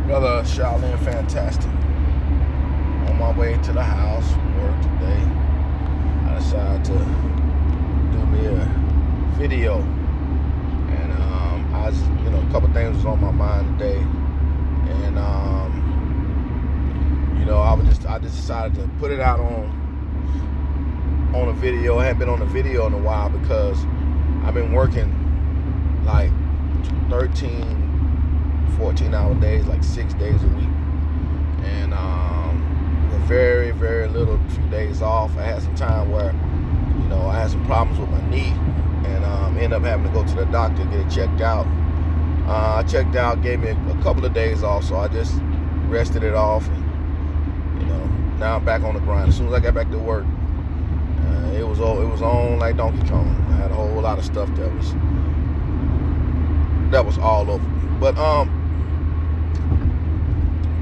Brother Shaolin Fantastic. On my way to the house from work today, I decided to do me a video. And I was, a couple things was on my mind today. And I just decided to put it out on a video. I haven't been on a video in a while because I've been working like 13, 14-hour days, like 6 days a week. And with very, very little few days off. I had some time where, I had some problems with my knee and ended up having to go to the doctor, get it checked out. I checked out, gave me a couple of days off, so I just rested it off. And, now I'm back on the grind. As soon as I got back to work, it was on like Donkey Kong. I had a whole lot of stuff that was all over me. But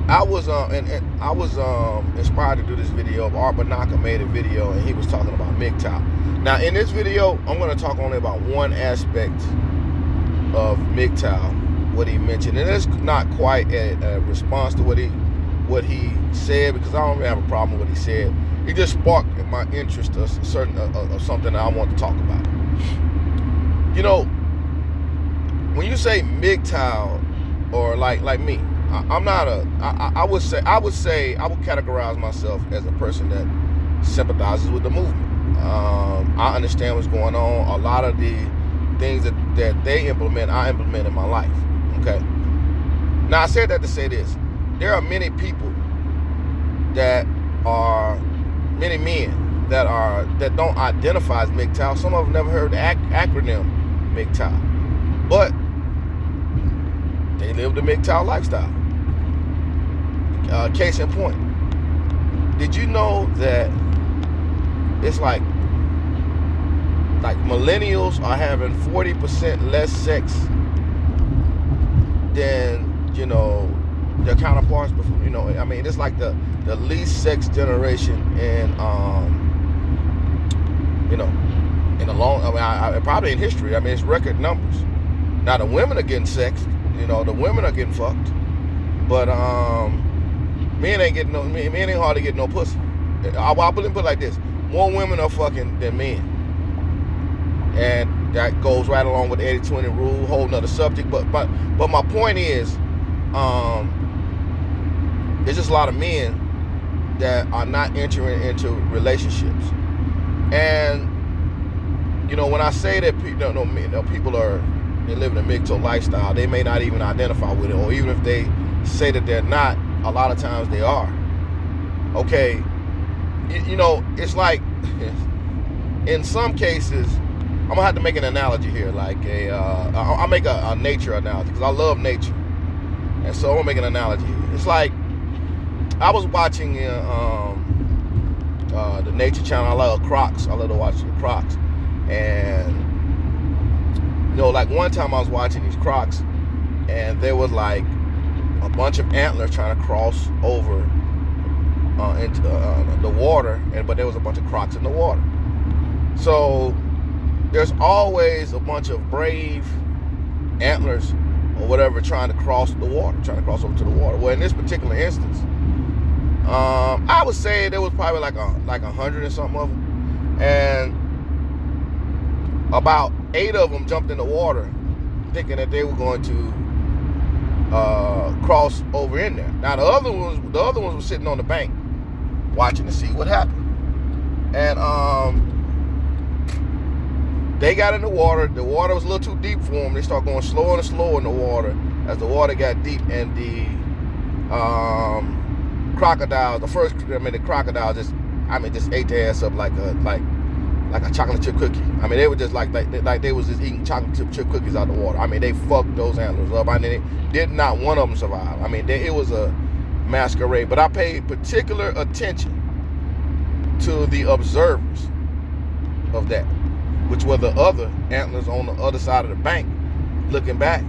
I was inspired to do this video. Our benaca made a video, and he was talking about Mgtow. Now, in this video, I'm going to talk only about one aspect of Mgtow, what he mentioned, and it's not quite a response to what he said, because I don't really have a problem with what he said. He just sparked my interest of something that I want to talk about. When you say Mgtow, or like me, I'm not I would categorize myself as a person that sympathizes with the movement. I understand what's going on. A lot of the things that they implement, I implement in my life. Okay. Now, I said that to say this: there are many people many men that don't identify as Mgtow. Some of them never heard the acronym Mgtow, but they live the Mgtow lifestyle. Case in point, did you know that it's like millennials are having 40% less sex than their counterparts before? It's like the least sex generation in in a long, probably in history. It's record numbers. Now the women are getting sexed, the women are getting fucked, but men ain't hardly getting no pussy. I wouldn't put it like this: more women are fucking than men, and that goes right along with the 80-20 rule, whole nother subject. But my point is, there's just a lot of men that are not entering into relationships. And when I say that people they live in a Mgtow lifestyle, they may not even identify with it, or even if they say that they're not, a lot of times they are. Okay, it's like in some cases, I'm gonna have to make an analogy here, like I'll make a nature analogy, because I love nature, and so I'm gonna make an analogy here. It's like I was watching the Nature Channel. I love Crocs. I love to watch the Crocs, and like one time I was watching these Crocs, and there was like a bunch of antlers trying to cross over into the water, but there was a bunch of Crocs in the water. So there's always a bunch of brave antlers or whatever trying to cross over to the water. Well, in this particular instance, I would say there was probably like 100 or something of them, and about 8 of them jumped in the water thinking that they were going to cross over in there. Now the other ones were sitting on the bank watching to see what happened. And they got in the water. The water was a little too deep for them. They started going slower and slower in the water as the water got deep, and the crocodile just ate their ass up like a chocolate chip cookie. They were just like they was just eating chocolate chip cookies out of the water. They fucked those antlers up. Did not one of them survive. It was a masquerade. But I paid particular attention to the observers of that, which were the other antlers on the other side of the bank looking back.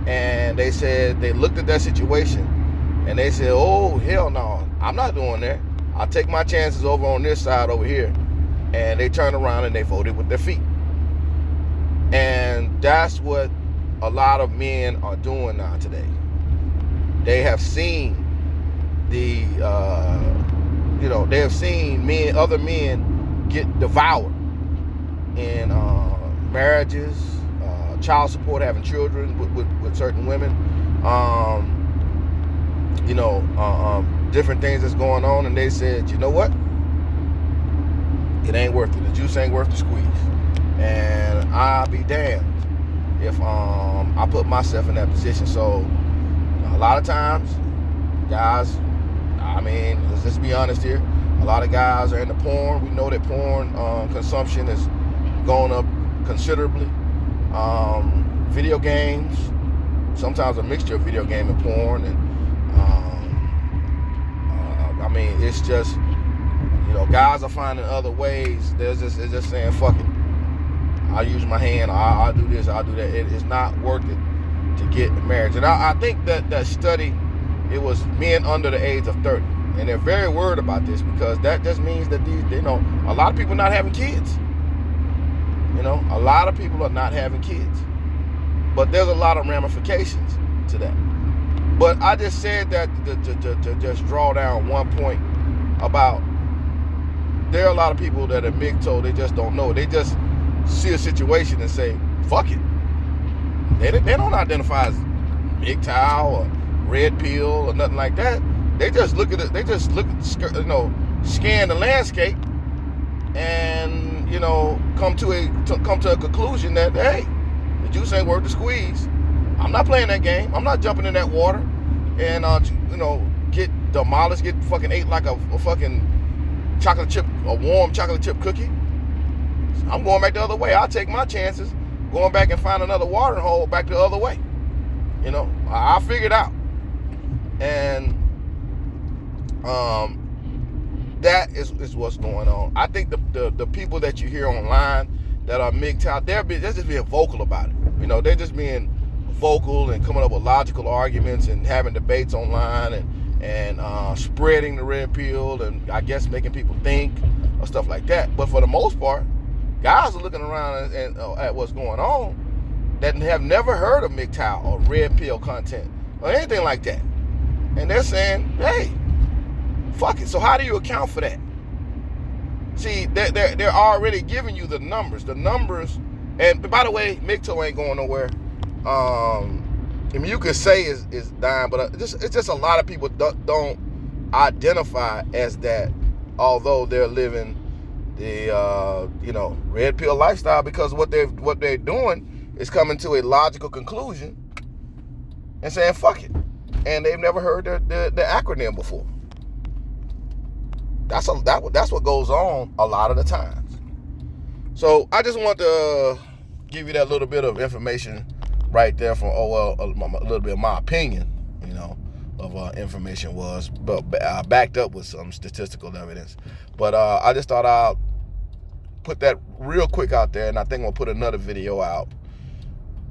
And they said, they looked at that situation and they said, oh, hell no, I'm not doing that. I'll take my chances over on this side over here. And they turned around and they voted with their feet. And that's what a lot of men are doing now today. They have seen the they have seen other men get devoured in marriages, child support, having children with certain women, different things that's going on, and they said, you know what? It ain't worth it. The juice ain't worth the squeeze. And I'll be damned if I put myself in that position. So a lot of times, guys, I mean, let's just be honest here. A lot of guys are into porn. We know that porn consumption is going up considerably. Video games, sometimes a mixture of video game and porn, and I mean, it's just, guys are finding other ways. It's just saying, fuck it. I'll use my hand. I'll do this. I'll do that. It is not worth it to get married. And I think that study, it was men under the age of 30, and they're very worried about this because that just means that a lot of people are not having kids. A lot of people are not having kids, but there's a lot of ramifications to that. But I just said that to just draw down one point about there are a lot of people that are Mgtow. They just don't know. They just see a situation and say, fuck it. They don't identify as Mgtow or red pill or nothing like that. They just look at it. They just scan the landscape and come to a conclusion that, hey, the juice ain't worth the squeeze. I'm not playing that game. I'm not jumping in that water and get demolished, get fucking ate like a fucking warm chocolate chip cookie. I'm going back the other way. I'll take my chances going back and find another watering hole back the other way. I'll figure it out. And that is what's going on. I think the people that you hear online that are Mgtow, they're just being vocal about it. They're just being vocal and coming up with logical arguments and having debates online and spreading the red pill and I guess making people think or stuff like that. But for the most part, guys are looking around and at what's going on that have never heard of Mgtow or red pill content or anything like that. And they're saying, hey, fuck it. So how do you account for that? See, they're already giving you the numbers. And by the way, Mgtow ain't going nowhere. I mean, you could say is dying, but it's just a lot of people don't identify as that, although they're living the red pill lifestyle, because what they're doing is coming to a logical conclusion and saying fuck it, and they've never heard the acronym before. That's what goes on a lot of the times. So I just want to give you that little bit of information right there from a little bit of my opinion, of information was, but backed up with some statistical evidence. But I just thought I'll put that real quick out there, and I think we'll put another video out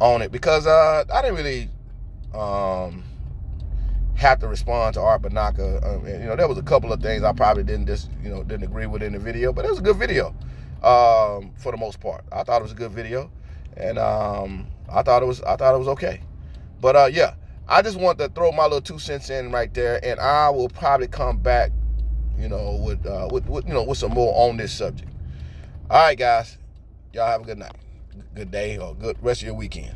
on it because I didn't really have to respond to Art benaca. There was a couple of things I probably didn't agree with in the video, but it was a good video for the most part. I thought it was a good video, and I thought it was okay. But yeah, I just want to throw my little 2 cents in right there, and I will probably come back, with some more on this subject. All right, guys, y'all have a good night, good day, or good rest of your weekend.